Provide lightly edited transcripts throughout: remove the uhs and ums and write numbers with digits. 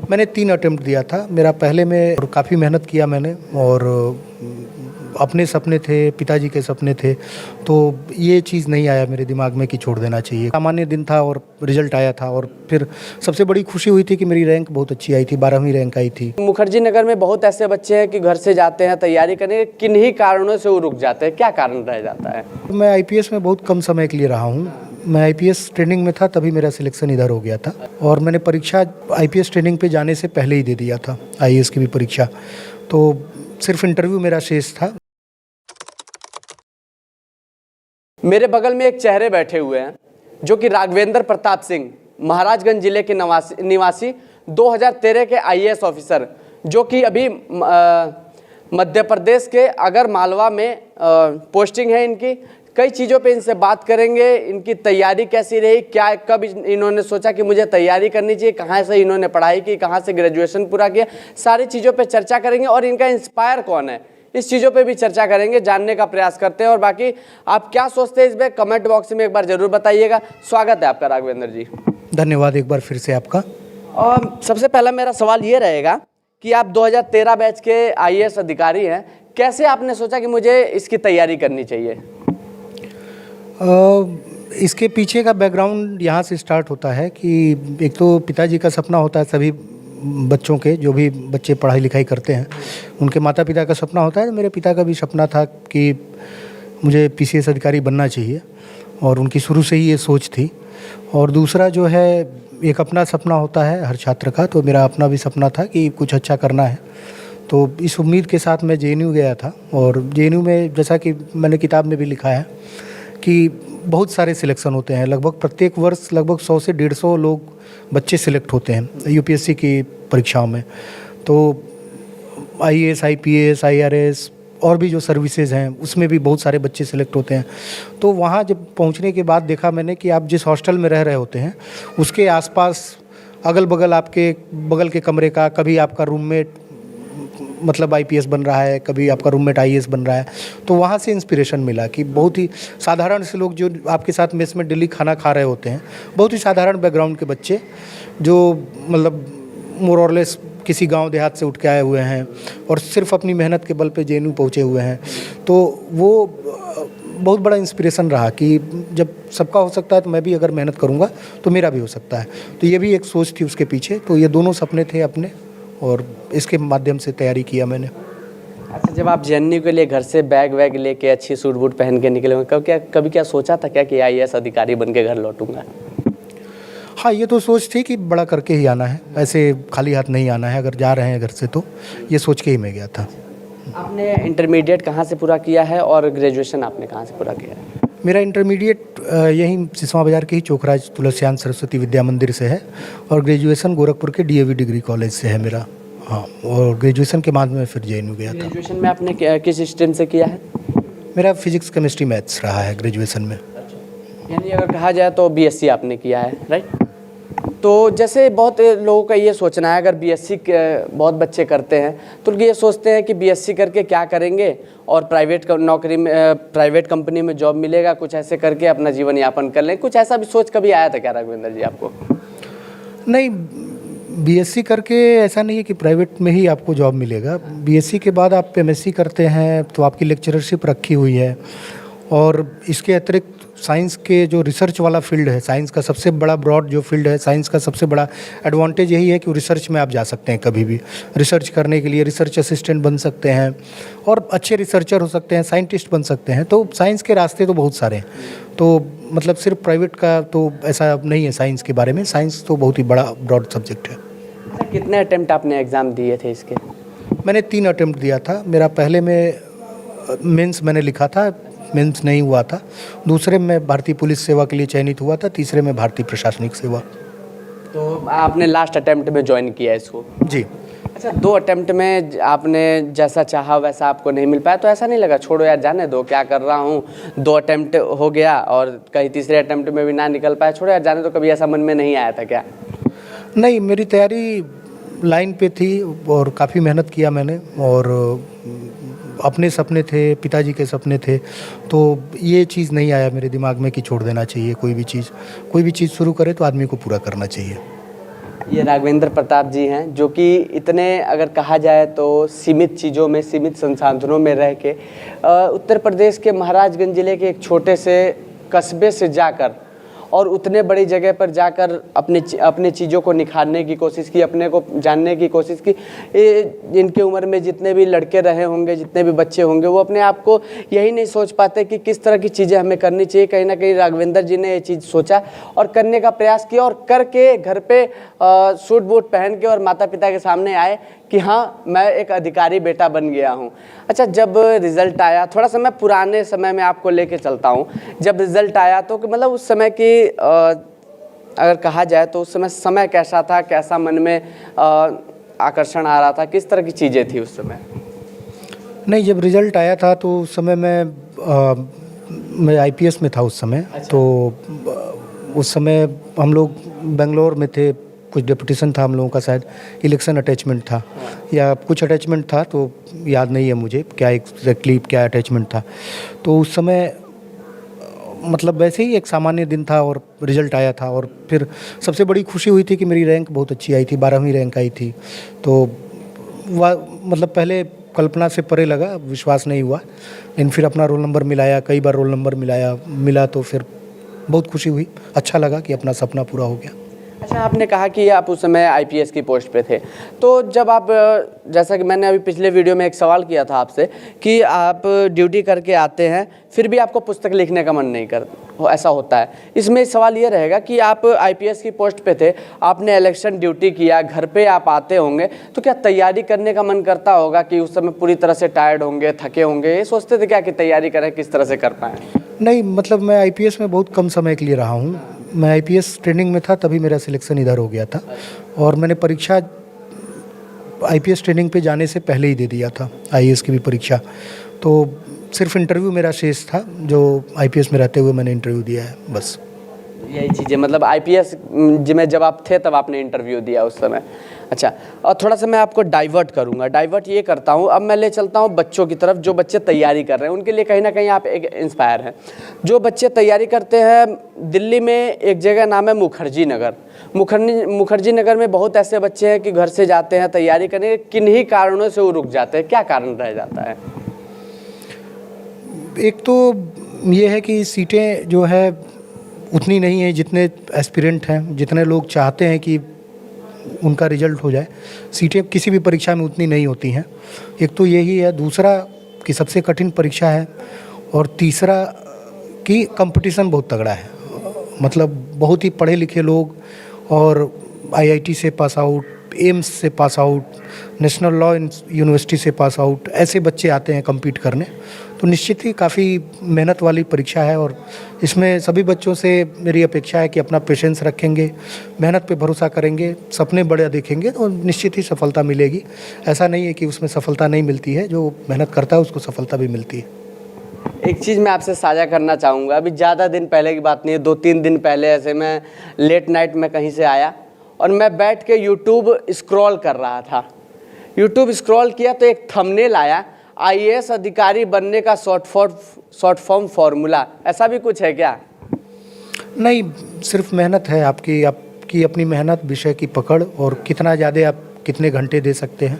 मैंने 3 अटेम्प्ट दिया था। मेरा पहले में और काफ़ी मेहनत किया मैंने और अपने सपने थे, पिताजी के सपने थे, तो ये चीज़ नहीं आया मेरे दिमाग में कि छोड़ देना चाहिए। सामान्य दिन था और रिज़ल्ट आया था और फिर सबसे बड़ी खुशी हुई थी कि मेरी रैंक बहुत अच्छी आई थी, 12वीं रैंक आई थी। मुखर्जी नगर में बहुत ऐसे बच्चे हैं कि घर से जाते हैं तैयारी करने, किन्हीं कारणों से वो रुक जाते हैं, क्या कारण रह जाता है? मैं आईपीएस में बहुत कम समय के लिए रहा हूँ। मैं आईपीएस ट्रेनिंग में था तभी मेरा सिलेक्शन इधर हो गया था और मैंने परीक्षा आईपीएस ट्रेनिंग पे जाने से पहले ही दे दिया था, आईएएस की भी परीक्षा। तो सिर्फ इंटरव्यू मेरा शेष था। मेरे बगल में एक चेहरे बैठे हुए हैं जो कि राघवेंद्र प्रताप सिंह, महाराजगंज जिले के निवासी 2013 के आईएएस ऑफिसर, जो कि अभी मध्य प्रदेश के अगर मालवा में पोस्टिंग है इनकी। कई चीज़ों पे इनसे बात करेंगे, इनकी तैयारी कैसी रही, क्या कब इन्होंने सोचा कि मुझे तैयारी करनी चाहिए, कहाँ से इन्होंने पढ़ाई की, कहाँ से ग्रेजुएशन पूरा किया, सारी चीज़ों पे चर्चा करेंगे और इनका इंस्पायर कौन है, इस चीज़ों पे भी चर्चा करेंगे, जानने का प्रयास करते हैं। और बाकी आप क्या सोचते हैं इस पर कमेंट बॉक्स में एक बार ज़रूर बताइएगा। स्वागत है आपका राघवेंद्र जी। धन्यवाद एक बार फिर से आपका। और सबसे पहला मेरा सवाल ये रहेगा कि आप 2013 बैच के आईएएस अधिकारी हैं, कैसे आपने सोचा कि मुझे इसकी तैयारी करनी चाहिए? इसके पीछे का बैकग्राउंड यहाँ से स्टार्ट होता है कि एक तो पिताजी का सपना होता है, सभी बच्चों के, जो भी बच्चे पढ़ाई लिखाई करते हैं उनके माता पिता का सपना होता है। मेरे पिता का भी सपना था कि मुझे पीसीएस अधिकारी बनना चाहिए और उनकी शुरू से ही ये सोच थी। और दूसरा जो है, एक अपना सपना होता है हर छात्र का, तो मेरा अपना भी सपना था कि कुछ अच्छा करना है। तो इस उम्मीद के साथ मैं जेएनयू गया था और जेएनयू में जैसा कि मैंने किताब में भी लिखा है कि बहुत सारे सिलेक्शन होते हैं। लगभग प्रत्येक वर्ष लगभग 100 से 150 लोग बच्चे सिलेक्ट होते हैं यूपीएससी की परीक्षाओं में। तो आईएएस, आईपीएस, आईआरएस और भी जो सर्विसेज हैं उसमें भी बहुत सारे बच्चे सिलेक्ट होते हैं। तो वहाँ जब पहुँचने के बाद देखा मैंने कि आप जिस हॉस्टल में रह रहे होते हैं उसके आसपास अगल बगल आपके बगल के कमरे का कभी आपका रूममेट मतलब आईपीएस बन रहा है, कभी आपका रूममेट आईएएस बन रहा है। तो वहाँ से इंस्पिरेशन मिला कि बहुत ही साधारण से लोग जो आपके साथ मेस में डेली खाना खा रहे होते हैं, बहुत ही साधारण बैकग्राउंड के बच्चे जो मतलब मोर और लेस किसी गांव देहात से उठ के आए हुए हैं और सिर्फ अपनी मेहनत के बल पे जेएनयू पहुँचे हुए हैं। तो वो बहुत बड़ा इंस्पिरेशन रहा कि जब सबका हो सकता है तो मैं भी अगर मेहनत करूँगा तो मेरा भी हो सकता है। तो ये भी एक सोच थी उसके पीछे। तो ये दोनों सपने थे अपने और इसके माध्यम से तैयारी किया मैंने। अच्छा, जब आप जेएनयू के लिए घर से बैग वैग लेके अच्छी सूट बूट पहन के निकले होंगे, कभी क्या सोचा था क्या कि आईएएस अधिकारी बन के घर लौटूंगा? हाँ, ये तो सोच थी कि बड़ा करके ही आना है, ऐसे खाली हाथ नहीं आना है। अगर जा रहे हैं घर से तो ये सोच के ही मैं गया था। आपने इंटरमीडिएट कहाँ से पूरा किया है और ग्रेजुएशन आपने कहाँ से पूरा किया है? मेरा इंटरमीडिएट यहीं सिसवा बाज़ार के ही चोखराज तुलसियान सरस्वती विद्या मंदिर से है और ग्रेजुएशन गोरखपुर के डीएवी डिग्री कॉलेज से है मेरा। हाँ, और ग्रेजुएशन के बाद में फिर जेएनयू गया था। ग्रेजुएशन में आपने किस स्ट्रीम से किया है? मेरा फिजिक्स केमिस्ट्री मैथ्स रहा है ग्रेजुएशन में। यानी अगर कहा जाए तो बीएससी आपने किया है, राइट? तो जैसे बहुत लोगों का ये सोचना है, अगर बीएससी बहुत बच्चे करते हैं तो ये सोचते हैं कि बीएससी करके क्या करेंगे और प्राइवेट नौकरी में, प्राइवेट कंपनी में जॉब मिलेगा, कुछ ऐसे करके अपना जीवन यापन कर लें। कुछ ऐसा भी सोच कभी आया था क्या राघवेंद्र जी आपको? नहीं, बीएससी करके ऐसा नहीं है कि प्राइवेट में ही आपको जॉब मिलेगा। बीएससी के बाद आप एमएससी करते हैं तो आपकी लेक्चरशिप रखी हुई है और इसके अतिरिक्त साइंस के जो रिसर्च वाला फील्ड है, साइंस का सबसे बड़ा ब्रॉड जो फील्ड है, साइंस का सबसे बड़ा एडवांटेज यही है कि रिसर्च में आप जा सकते हैं कभी भी। रिसर्च करने के लिए रिसर्च असिस्टेंट बन सकते हैं और अच्छे रिसर्चर हो सकते हैं, साइंटिस्ट बन सकते हैं। तो साइंस के रास्ते तो बहुत सारे हैं। तो मतलब सिर्फ प्राइवेट का तो ऐसा नहीं है साइंस के बारे में। साइंस तो बहुत ही बड़ा ब्रॉड सब्जेक्ट है। अच्छा, कितने अटेम्प्ट आपने एग्ज़ाम दिए थे इसके? मैंने 3 अटेम्प्ट दिया था। मेरा पहले में मेंस मैंने लिखा था, मेंस नहीं हुआ था। दूसरे में भारतीय पुलिस सेवा के लिए चयनित हुआ था। तीसरे में भारतीय प्रशासनिक सेवा। तो आपने लास्ट अटेम्प्ट में ज्वाइन किया इसको? जी। अच्छा, 2 अटेम्प्ट में आपने जैसा चाहा वैसा आपको नहीं मिल पाया तो ऐसा नहीं लगा छोड़ो यार जाने दो, क्या कर रहा हूँ, 2 अटेम्प्ट हो गया और कहीं तीसरे अटेम्प्ट में भी ना निकल पाया, छोड़ो यार जाने दो, कभी ऐसा मन में नहीं आया था क्या? नहीं, मेरी तैयारी लाइन पे थी और काफ़ी मेहनत किया मैंने और अपने सपने थे, पिताजी के सपने थे। तो ये चीज़ नहीं आया मेरे दिमाग में कि छोड़ देना चाहिए। कोई भी चीज़ शुरू करे तो आदमी को पूरा करना चाहिए। ये राघवेंद्र प्रताप जी हैं, जो कि इतने अगर कहा जाए तो सीमित चीज़ों में, सीमित संसाधनों में रह के उत्तर प्रदेश के महाराजगंज ज़िले के एक छोटे से कस्बे से जाकर और उतने बड़ी जगह पर जाकर अपने चीज़ों को निखारने की कोशिश की, अपने को जानने की कोशिश की। इनकी उम्र में जितने भी लड़के रहे होंगे, जितने भी बच्चे होंगे, वो अपने आप को यही नहीं सोच पाते कि किस तरह की चीज़ें हमें करनी चाहिए। कहीं ना कहीं राघवेंद्र जी ने ये चीज़ सोचा और करने का प्रयास किया और करके घर पे सूट बूट पहन के और माता पिता के सामने आए कि हाँ, मैं एक अधिकारी बेटा बन गया हूँ। अच्छा, जब रिज़ल्ट आया, थोड़ा सा मैं पुराने समय में आपको लेके चलता हूँ। जब रिज़ल्ट आया तो मतलब उस समय की अगर कहा जाए तो उस समय कैसा था, कैसा मन में आकर्षण आ रहा था, किस तरह की चीज़ें थी उस समय? नहीं, जब रिज़ल्ट आया था तो उस समय मैं आईपीएस में था उस समय। अच्छा। तो उस समय हम लोग बेंगलोर में थे, कुछ डेपुटेशन था हम लोगों का, शायद इलेक्शन अटैचमेंट था या कुछ अटैचमेंट था, तो याद नहीं है मुझे क्या एग्जैक्टली क्या अटैचमेंट था। तो उस समय मतलब वैसे ही एक सामान्य दिन था और रिज़ल्ट आया था और फिर सबसे बड़ी खुशी हुई थी कि मेरी रैंक बहुत अच्छी आई थी, 12वीं रैंक आई थी। तो मतलब पहले कल्पना से परे लगा, विश्वास नहीं हुआ, लेकिन फिर अपना रोल नंबर मिलाया, कई बार रोल नंबर मिला तो फिर बहुत खुशी हुई, अच्छा लगा कि अपना सपना पूरा हो गया। अच्छा, आपने कहा कि आप उस समय आईपीएस की पोस्ट पे थे, तो जब आप, जैसा कि मैंने अभी पिछले वीडियो में एक सवाल किया था आपसे कि आप ड्यूटी करके आते हैं फिर भी आपको पुस्तक लिखने का मन नहीं करता, ऐसा होता है। इसमें सवाल ये रहेगा कि आप आईपीएस की पोस्ट पे थे, आपने इलेक्शन ड्यूटी किया, घर पे आप आते होंगे, तो क्या तैयारी करने का मन करता होगा कि उस समय पूरी तरह से टायर्ड होंगे, थके होंगे, ये सोचते थे क्या कि तैयारी करें, किस तरह से कर पाएँ? नहीं, मतलब मैं आईपीएस में बहुत कम समय के लिए रहा हूँ। मैं आईपीएस ट्रेनिंग में था तभी मेरा सिलेक्शन इधर हो गया था और मैंने परीक्षा आईपीएस ट्रेनिंग पे जाने से पहले ही दे दिया था, आईएएस की भी परीक्षा। तो सिर्फ इंटरव्यू मेरा शेष था, जो आईपीएस में रहते हुए मैंने इंटरव्यू दिया है, बस यही चीज़ें। मतलब आईपीएस में जब आप थे तब आपने इंटरव्यू दिया उस समय। अच्छा, और थोड़ा सा मैं आपको डाइवर्ट करूंगा, डाइवर्ट ये करता हूं, अब मैं ले चलता हूं बच्चों की तरफ, जो बच्चे तैयारी कर रहे हैं, उनके लिए कहीं ना कहीं आप एक इंस्पायर हैं। जो बच्चे तैयारी करते हैं, दिल्ली में एक जगह नाम है मुखर्जी नगर। मुखर्जी नगर में बहुत ऐसे बच्चे हैं कि घर से जाते हैं तैयारी करने, किन्हीं कारणों से वो रुक जाते हैं, क्या कारण रह जाता है? एक तो ये है कि सीटें जो है उतनी नहीं है जितने एस्पिरेंट हैं, जितने लोग चाहते हैं कि उनका रिजल्ट हो जाए, सीटें किसी भी परीक्षा में उतनी नहीं होती हैं। एक तो यही है, दूसरा कि सबसे कठिन परीक्षा है, और तीसरा कि कंपटीशन बहुत तगड़ा है। मतलब बहुत ही पढ़े लिखे लोग और आईआईटी से पास आउट, एम्स से pass out, national law university से पास आउट, ऐसे बच्चे आते हैं compete करने। तो निश्चित ही काफ़ी मेहनत वाली परीक्षा है और इसमें सभी बच्चों से मेरी अपेक्षा है कि अपना पेशेंस रखेंगे, मेहनत पे भरोसा करेंगे, सपने बड़े देखेंगे तो निश्चित ही सफलता मिलेगी। ऐसा नहीं है कि उसमें सफलता नहीं मिलती है, जो मेहनत करता है उसको सफलता भी मिलती है। एक चीज़ मैं आपसे साझा करना चाहूँगा, अभी ज़्यादा दिन पहले की बात नहीं है, 2-3 दिन पहले ऐसे मैं लेट नाइट में कहीं से आया और मैं बैठ के यूट्यूब स्क्रॉल कर रहा था। यूट्यूब स्क्रॉल किया तो एक थंबनेल आया, आईएएस अधिकारी बनने का शॉर्ट फॉर्म फॉर्मूला। ऐसा भी कुछ है क्या? नहीं, सिर्फ मेहनत है, आपकी अपनी मेहनत, विषय की पकड़ और कितना ज़्यादा आप कितने घंटे दे सकते हैं,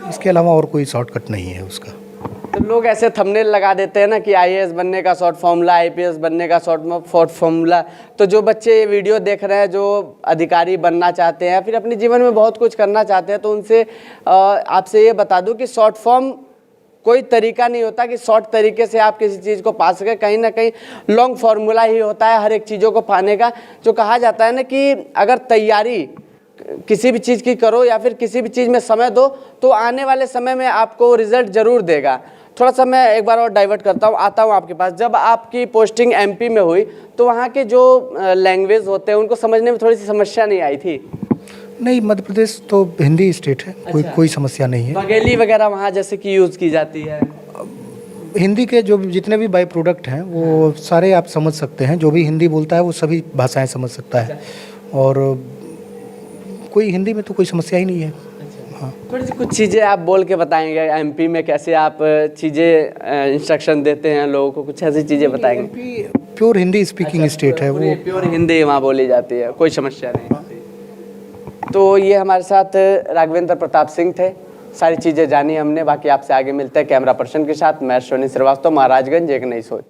इसके अलावा और कोई शॉर्टकट नहीं है उसका। तो लोग ऐसे थंबनेल लगा देते हैं ना कि आईएएस बनने का शॉर्ट फॉर्मूला, आईपीएस बनने का शॉर्ट फॉर्मूला। तो जो बच्चे ये वीडियो देख रहे हैं, जो अधिकारी बनना चाहते हैं, फिर अपने जीवन में बहुत कुछ करना चाहते हैं, तो उनसे आपसे ये बता दूं कि शॉर्ट फॉर्म कोई तरीका नहीं होता कि शॉर्ट तरीके से आप किसी चीज़ को पा सके। कहीं ना कहीं लॉन्ग फार्मूला ही होता है हर एक चीज़ों को पाने का। जो कहा जाता है ना कि अगर तैयारी किसी भी चीज़ की करो या फिर किसी भी चीज़ में समय दो, तो आने वाले समय में आपको रिजल्ट ज़रूर देगा। थोड़ा सा मैं एक बार और डाइवर्ट करता हूँ, आता हूँ आपके पास। जब आपकी पोस्टिंग एमपी में हुई तो वहाँ के जो लैंग्वेज होते हैं उनको समझने में थोड़ी सी समस्या नहीं आई थी? नहीं, मध्य प्रदेश तो हिंदी स्टेट है। अच्छा। कोई समस्या नहीं है। बघेली वगैरह वहाँ जैसे कि यूज़ की जाती है? हिंदी के जो जितने भी बाई प्रोडक्ट हैं वो सारे आप समझ सकते हैं। जो भी हिंदी बोलता है वो सभी भाषाएं समझ सकता है। और कोई हिंदी में तो कोई समस्या ही नहीं है। हाँ, थोड़ी सी कुछ चीज़ें आप बोल के बताएंगे एमपी में कैसे आप चीज़ें इंस्ट्रक्शन देते हैं लोगों को, कुछ ऐसी चीज़ें बताएंगे? प्योर हिंदी स्पीकिंग स्टेट है वो। प्योर हिंदी वहाँ बोली जाती है, कोई समस्या नहीं। तो ये हमारे साथ राघवेंद्र प्रताप सिंह थे, सारी चीज़ें जानी हमने। बाकी आपसे आगे मिलते हैं कैमरा पर्सन के साथ। मैं अश्विनी श्रीवास्तव, महाराजगंज, एक नई सोच।